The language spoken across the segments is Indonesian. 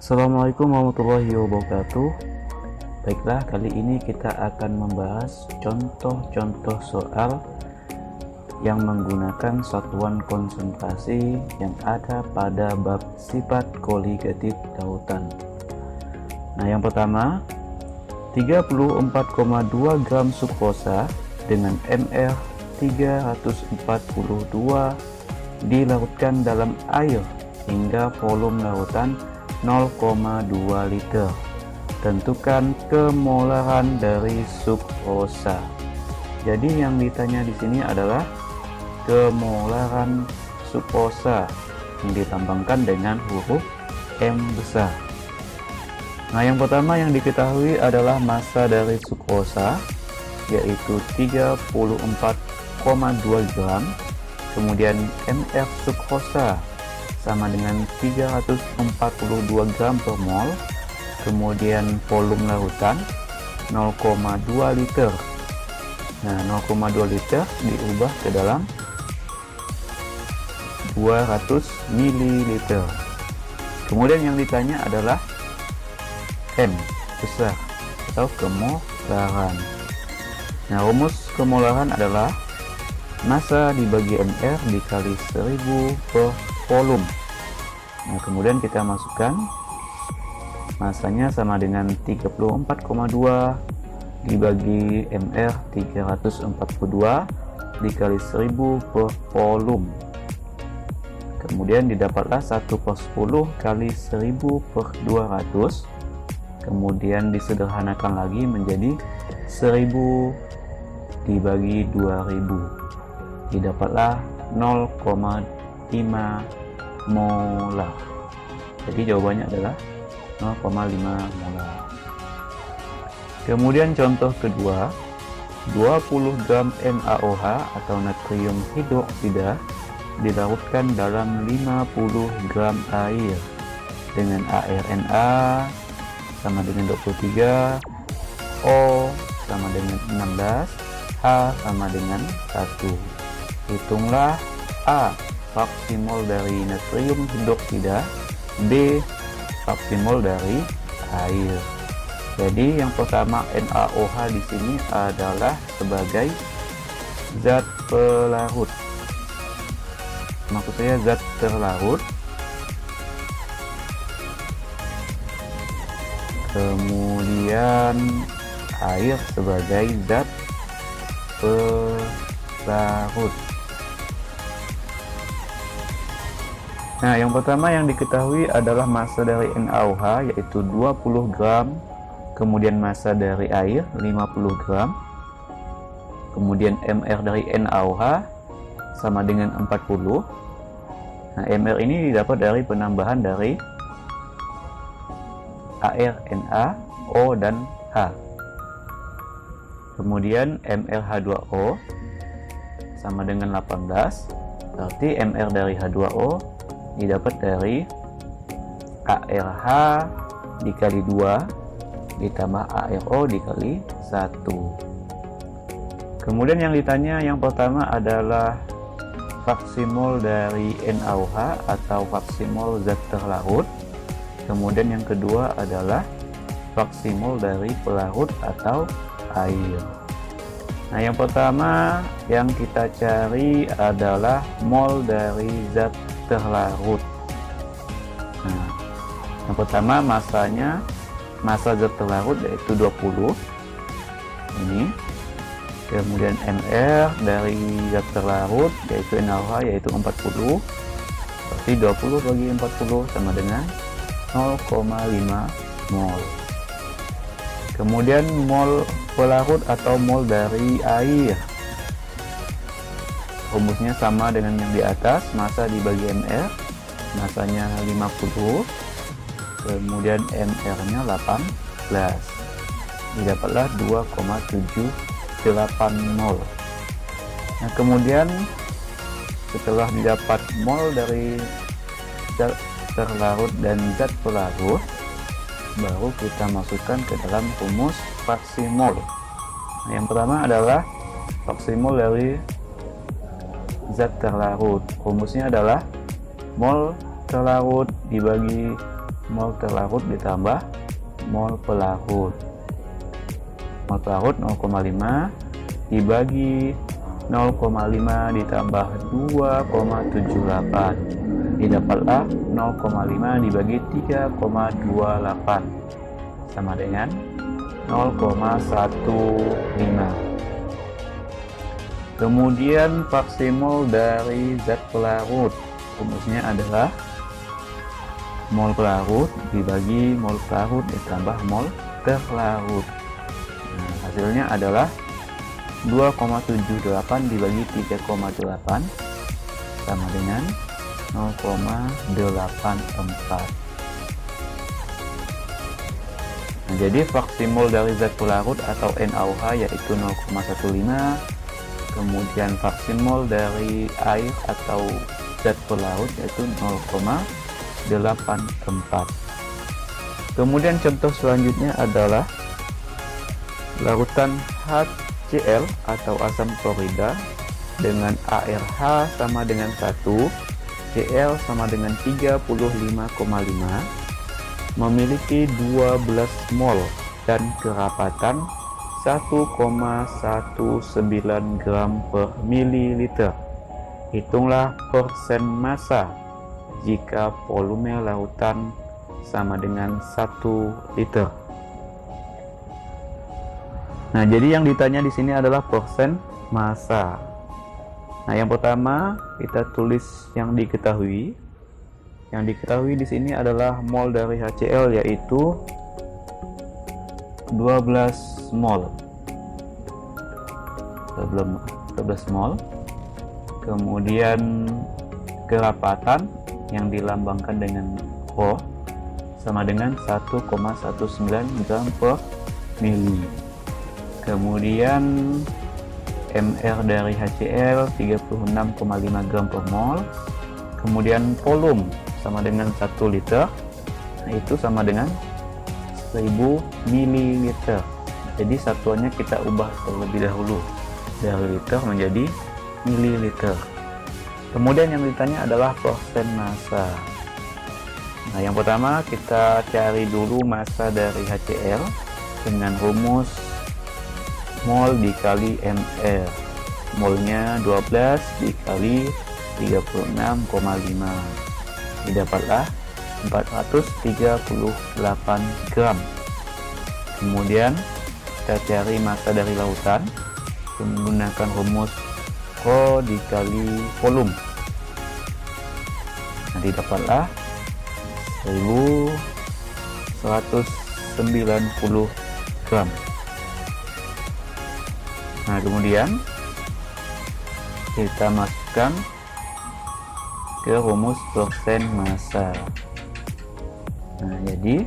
Assalamualaikum warahmatullahi wabarakatuh. Baiklah, kali ini kita akan membahas contoh-contoh soal yang menggunakan satuan konsentrasi yang ada pada bab sifat koligatif lautan. Nah, yang pertama, 34,2 gram sukrosa dengan mR 342 dilarutkan dalam air hingga volume lautan 0,2 liter. Tentukan kemolaran dari sukrosa. Jadi yang ditanya di sini adalah kemolaran sukrosa yang ditambahkan dengan huruf M besar. Nah, yang pertama yang diketahui adalah massa dari sukrosa, yaitu 34,2 gram. Kemudian mR sukrosa sama dengan 342 gram per mol. Kemudian volume lautan 0,2 liter. Nah, 0,2 liter diubah ke dalam 200 ml. Kemudian yang ditanya adalah M besar atau kemolaran. Nah, rumus kemolaran adalah massa dibagi mR dikali 1000 per volume. Nah, kemudian kita masukkan massanya sama dengan 34,2 dibagi mR 342 dikali 1000 per volume. Kemudian didapatlah 1/10 kali 1000 per 200. Kemudian disederhanakan lagi menjadi 1000 dibagi 2000. Didapatlah 0,5 molar. Jadi jawabannya adalah 0,5 molar. Kemudian contoh kedua, 20 gram NaOH atau natrium hidroksida dilarutkan dalam 50 gram air dengan ArNa sama dengan 23, O sama dengan 16, H sama dengan 1. Hitunglah A fraksi mol dari natrium hidroksida, B fraksi mol dari air. Jadi yang pertama NaOH di sini adalah sebagai zat pelarut. Maksud saya zat terlarut. Kemudian air sebagai zat pelarut. Nah, yang pertama yang diketahui adalah massa dari NaOH yaitu 20 gram, kemudian massa dari air 50 gram, kemudian mR dari NaOH sama dengan 40. Nah, mR ini didapat dari penambahan dari ArNa, O dan H. Kemudian mRH2O sama dengan 18, berarti mR dari H2O didapat dari ARH dikali 2 ditambah ARO dikali 1. Kemudian yang ditanya yang pertama adalah fraksi mol dari NaOH atau fraksi mol zat terlarut. Kemudian yang kedua adalah fraksi mol dari pelarut atau air. Nah, yang pertama yang kita cari adalah mol dari zat terlarut. Nah, yang pertama massa zat terlarut yaitu 20 ini. Kemudian mR dari zat terlarut yaitu NaOH yaitu 40. Berarti 20 bagi 40 sama dengan 0,5 mol. Kemudian mol pelarut atau mol dari air. Rumusnya sama dengan yang di atas, massa dibagi mR, massanya 50, kemudian mR-nya 18, didapatlah 2,78 mol. Nah, kemudian setelah didapat mol dari zat terlarut dan zat pelarut, baru kita masukkan ke dalam rumus fraksi mol. Nah, yang pertama adalah fraksi mol dari zat terlarut. Rumusnya adalah mol terlarut dibagi mol terlarut ditambah mol pelarut. Mol pelarut 0,5 dibagi 0,5 ditambah 2,78, didapatlah 0,5 dibagi 3,28 sama dengan 0,15. Kemudian fraksi mol dari zat pelarut, rumusnya adalah mol pelarut dibagi mol pelarut ditambah mol terlarut. Nah, hasilnya adalah 2,78 dibagi 3,8 sama dengan 0,84. Nah, jadi fraksi mol dari zat pelarut atau NaOH yaitu 0,15, kemudian fraksi mol dari air atau zat pelarut yaitu 0,84. Kemudian contoh selanjutnya adalah larutan HCl atau asam klorida dengan ARH sama dengan 1, Cl sama dengan 35,5, memiliki 12 mol dan kerapatan 1,19 gram per mililiter. Hitunglah persen massa jika volume lautan sama dengan 1 liter. Nah, jadi yang ditanya di sini adalah persen massa. Nah, yang pertama kita tulis yang diketahui. Yang diketahui di sini adalah mol dari HCl yaitu 12 mol. 12 mol. Kemudian kerapatan yang dilambangkan dengan Rho sama dengan 1,19 gram per mili. Kemudian MR dari HCl 36,5 gram per mol. Kemudian volume sama dengan 1 liter, itu sama dengan 1000 ml. Jadi satuannya kita ubah terlebih dahulu dari liter menjadi mililiter. Kemudian yang ditanya adalah persen massa. Nah, yang pertama kita cari dulu massa dari HCl dengan rumus mol dikali mr. Molnya 12 dikali 36,5, didapatlah 438 gram. Kemudian kita cari massa dari lautan menggunakan rumus Rho dikali volume. Nah, didapatlah 1190 gram. Nah, kemudian kita masukkan ke rumus persen massa. Nah, jadi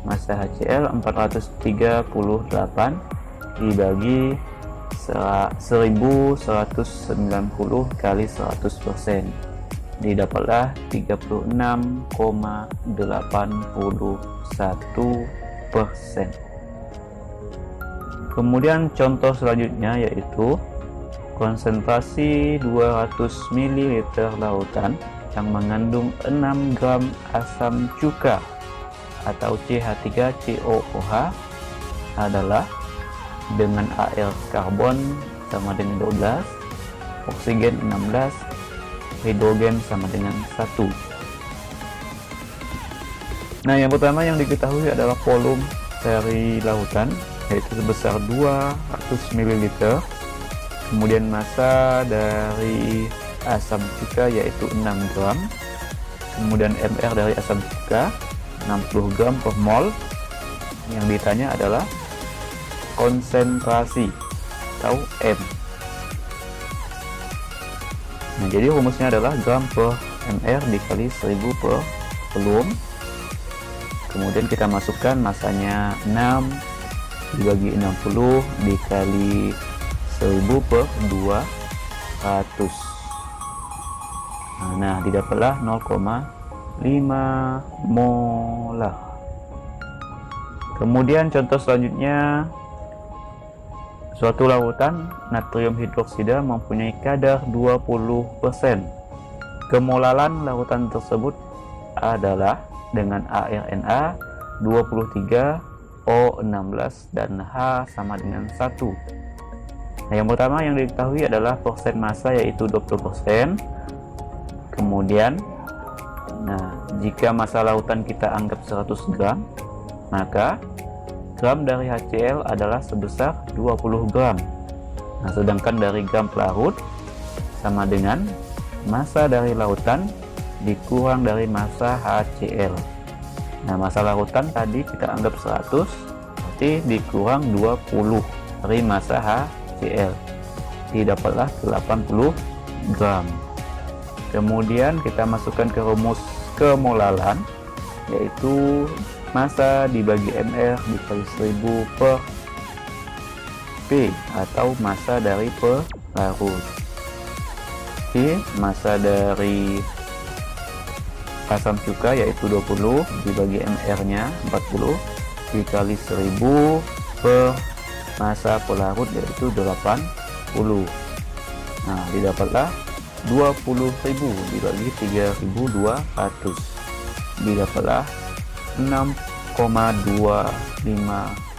massa HCl 438 dibagi 1190 kali 100%, didapatlah 36,81%. Kemudian contoh selanjutnya yaitu konsentrasi 200 ml lautan yang mengandung 6 gram asam cuka atau CH3COOH adalah dengan air karbon sama dengan 12, oksigen 16, hidrogen sama dengan 1. Nah, yang pertama yang diketahui adalah volume dari lautan yaitu sebesar 200 ml. Kemudian massa dari asam cuka yaitu 6 gram. Kemudian MR dari asam cuka 60 gram per mol. Yang ditanya adalah konsentrasi atau M. Nah, jadi rumusnya adalah gram per mr dikali 1000 per volume. Kemudian kita masukkan massanya 6 dibagi 60 dikali 1000 per 200. Nah, didapatlah 0,5 molar. Kemudian contoh selanjutnya, suatu lautan natrium hidroksida mempunyai kadar 20%. Kemolaran lautan tersebut adalah dengan aRNA 23, O 16, dan H sama dengan 1. Nah, yang pertama yang diketahui adalah persen massa, yaitu 20%. Kemudian, jika massa lautan kita anggap 100 gram, maka gram dari HCl adalah sebesar 20 gram. Nah, sedangkan dari gram pelarut sama dengan massa dari lautan dikurang dari massa HCl. Nah, massa lautan tadi kita anggap 100, berarti dikurang 20 dari massa HCl, didapatlah 80 gram. Kemudian kita masukkan ke rumus kemolalan, yaitu massa dibagi mR dikali 1000 per P, atau massa dari pelarut. P, massa dari asam cuka yaitu 20 dibagi mR nya 40 dikali 1000 per massa pelarut yaitu 80. Nah, didapatlah 20.000 dibagi 3.200, didapatlah 6,25